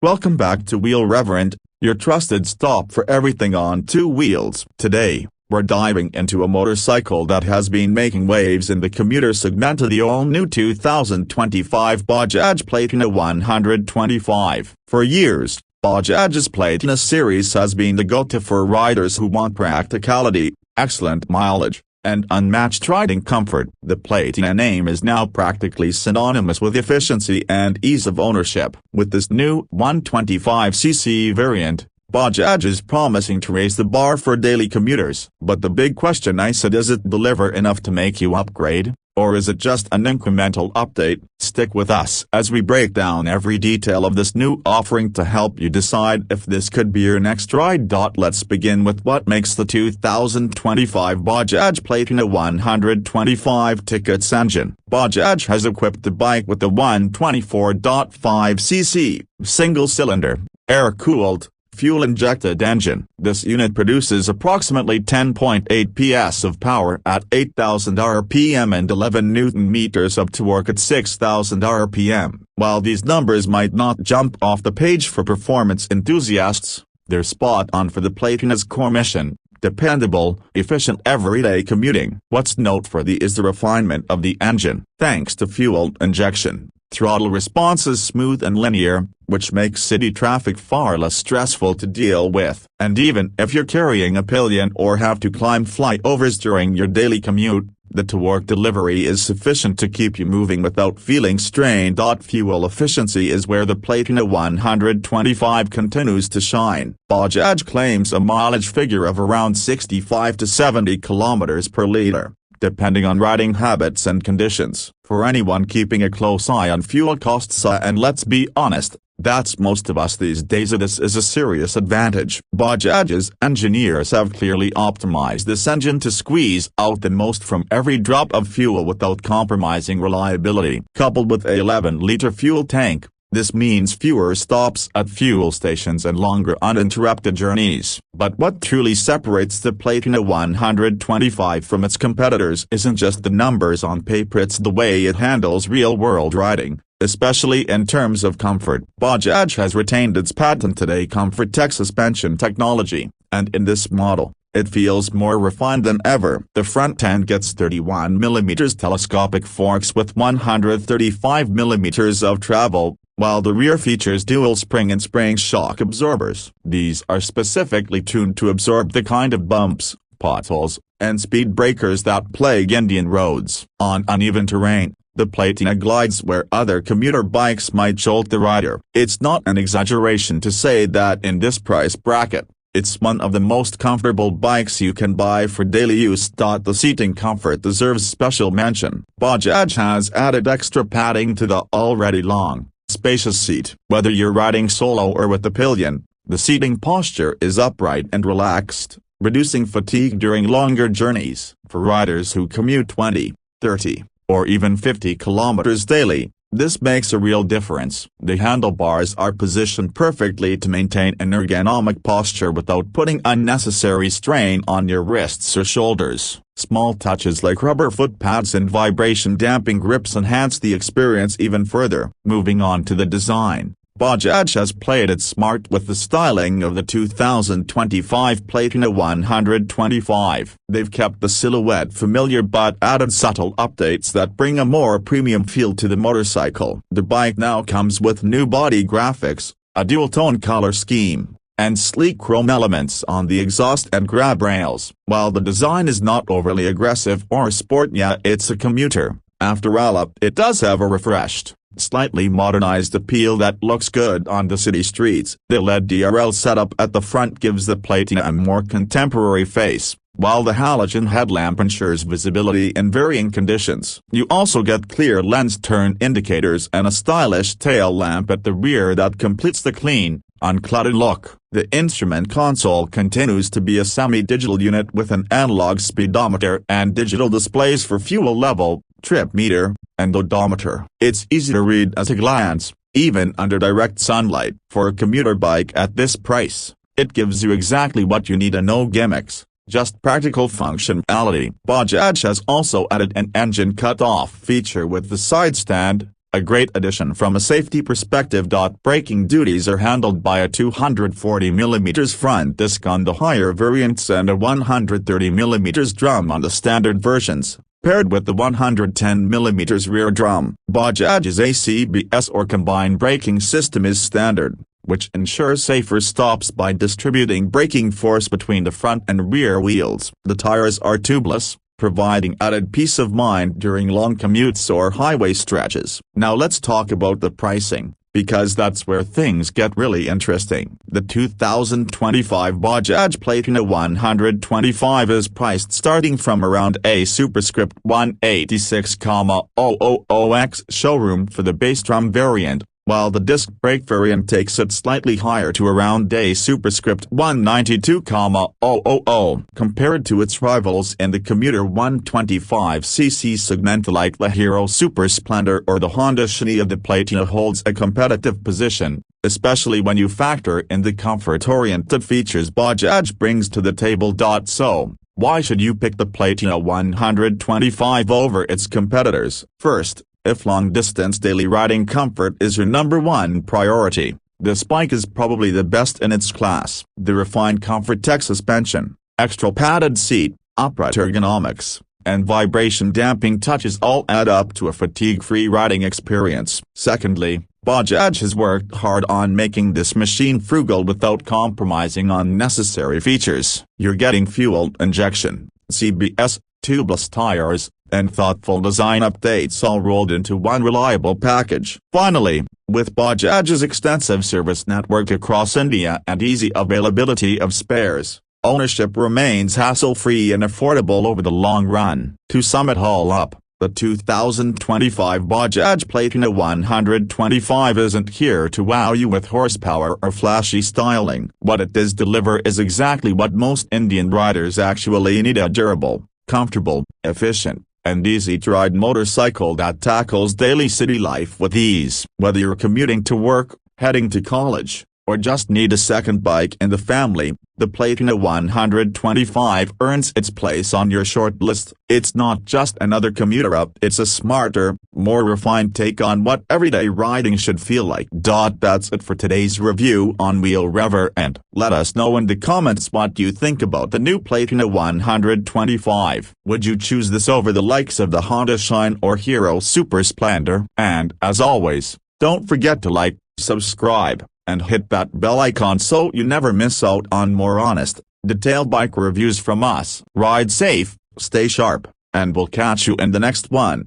Welcome back to Wheel Reverend, your trusted stop for everything on two wheels. Today, we're diving into a motorcycle that has been making waves in the commuter segment, the all-new 2025 Bajaj Platina 125. For years, Bajaj's Platina series has been the go-to for riders who want practicality, excellent mileage, and unmatched riding comfort. The Platina name is now practically synonymous with efficiency and ease of ownership. With this new 125cc variant, Bajaj is promising to raise the bar for daily commuters. But the big question is, does it deliver enough to make you upgrade, or is it just an incremental update? Stick with us as we break down every detail of this new offering to help you decide if this could be your next ride. Let's begin with what makes the 2025 Bajaj Platina 125 tick its engine. Bajaj has equipped the bike with the 124.5cc, single-cylinder, air-cooled, fuel-injected engine. This unit produces approximately 10.8 PS of power at 8,000 rpm and 11 Nm of torque at 6,000 rpm. While these numbers might not jump off the page for performance enthusiasts, they're spot on for the Platina's core mission: dependable, efficient everyday commuting. What's noteworthy is the refinement of the engine. Thanks to fuel injection, throttle response is smooth and linear, which makes city traffic far less stressful to deal with. And even if you're carrying a pillion or have to climb flyovers during your daily commute, the torque delivery is sufficient to keep you moving without feeling strained. Fuel efficiency is where the Platina 125 continues to shine. Bajaj claims a mileage figure of around 65 to 70 kilometers per liter, depending on riding habits and conditions. For anyone keeping a close eye on fuel costs, and let's be honest, that's most of us these days, this is a serious advantage. Bajaj's engineers have clearly optimized this engine to squeeze out the most from every drop of fuel without compromising reliability. Coupled with a 11-liter fuel tank, this means fewer stops at fuel stations and longer uninterrupted journeys. But what truly separates the Platina 125 from its competitors isn't just the numbers on paper, it's the way it handles real-world riding, especially in terms of comfort. Bajaj has retained its patented Comfortec suspension technology, and in this model, it feels more refined than ever. The front end gets 31mm telescopic forks with 135mm of travel, while the rear features dual spring and spring shock absorbers. These are specifically tuned to absorb the kind of bumps, potholes, and speed breakers that plague Indian roads. On uneven terrain, the Platina glides where other commuter bikes might jolt the rider. It's not an exaggeration to say that in this price bracket, it's one of the most comfortable bikes you can buy for daily use. The seating comfort deserves special mention. Bajaj has added extra padding to the already long, spacious seat. Whether you're riding solo or with the pillion, the seating posture is upright and relaxed, reducing fatigue during longer journeys. For riders who commute 20, 30, or even 50 kilometers daily, this makes a real difference. The handlebars are positioned perfectly to maintain an ergonomic posture without putting unnecessary strain on your wrists or shoulders. Small touches like rubber footpads and vibration-damping grips enhance the experience even further. Moving on to the design, Bajaj has played it smart with the styling of the 2025 Platina 125. They've kept the silhouette familiar but added subtle updates that bring a more premium feel to the motorcycle. The bike now comes with new body graphics, a dual-tone color scheme, and sleek chrome elements on the exhaust and grab rails. While the design is not overly aggressive or sport, it's a commuter. After all, it does have a refreshed, slightly modernized appeal that looks good on the city streets. The LED DRL setup at the front gives the Platina a more contemporary face, while the halogen headlamp ensures visibility in varying conditions. You also get clear lens turn indicators and a stylish tail lamp at the rear that completes the clean, uncluttered look. The instrument console continues to be a semi-digital unit with an analog speedometer and digital displays for fuel level, trip meter, and odometer. It's easy to read at a glance, even under direct sunlight. For a commuter bike at this price, it gives you exactly what you need, and no gimmicks, just practical functionality. Bajaj has also added an engine cut-off feature with the side stand, a great addition from a safety perspective. Braking duties are handled by a 240mm front disc on the higher variants and a 130mm drum on the standard versions, paired with the 110mm rear drum. Bajaj's ACBS or combined braking system is standard, which ensures safer stops by distributing braking force between the front and rear wheels. The tires are tubeless, providing added peace of mind during long commutes or highway stretches. Now let's talk about the pricing, because that's where things get really interesting. The 2025 Bajaj Platina 125 is priced starting from around a superscript 186,000X showroom for the bass drum variant, while the disc brake variant takes it slightly higher to around a superscript 192,000, compared to its rivals in the Commuter 125cc segment like the Hero Super Splendor or the Honda Shiny. The Platina holds a competitive position, especially when you factor in the comfort-oriented features Bajaj brings to the table. So, why should you pick the Platina 125 over its competitors? First, if long-distance daily riding comfort is your #1 priority, this bike is probably the best in its class. The refined Comfortec suspension, extra padded seat, upright ergonomics, and vibration damping touches all add up to a fatigue-free riding experience. Secondly, Bajaj has worked hard on making this machine frugal without compromising on necessary features. You're getting fuel injection, CBS, tubeless tires, and thoughtful design updates all rolled into one reliable package. Finally, with Bajaj's extensive service network across India and easy availability of spares, ownership remains hassle-free and affordable over the long run. To sum it all up, the 2025 Bajaj Platina 125 isn't here to wow you with horsepower or flashy styling. What it does deliver is exactly what most Indian riders actually need: a durable, comfortable, efficient, and easy-to-ride motorcycle that tackles daily city life with ease. Whether you're commuting to work, heading to college, or just need a second bike in the family, the Platina 125 earns its place on your short list. It's not just another commuter up, it's a smarter, more refined take on what everyday riding should feel like. That's it for today's review on Wheel Rever, and let us know in the comments what you think about the new Platina 125. Would you choose this over the likes of the Honda Shine or Hero Super Splendor? And as always, don't forget to like, subscribe, and hit that bell icon so you never miss out on more honest, detailed bike reviews from us. Ride safe, stay sharp, and we'll catch you in the next one.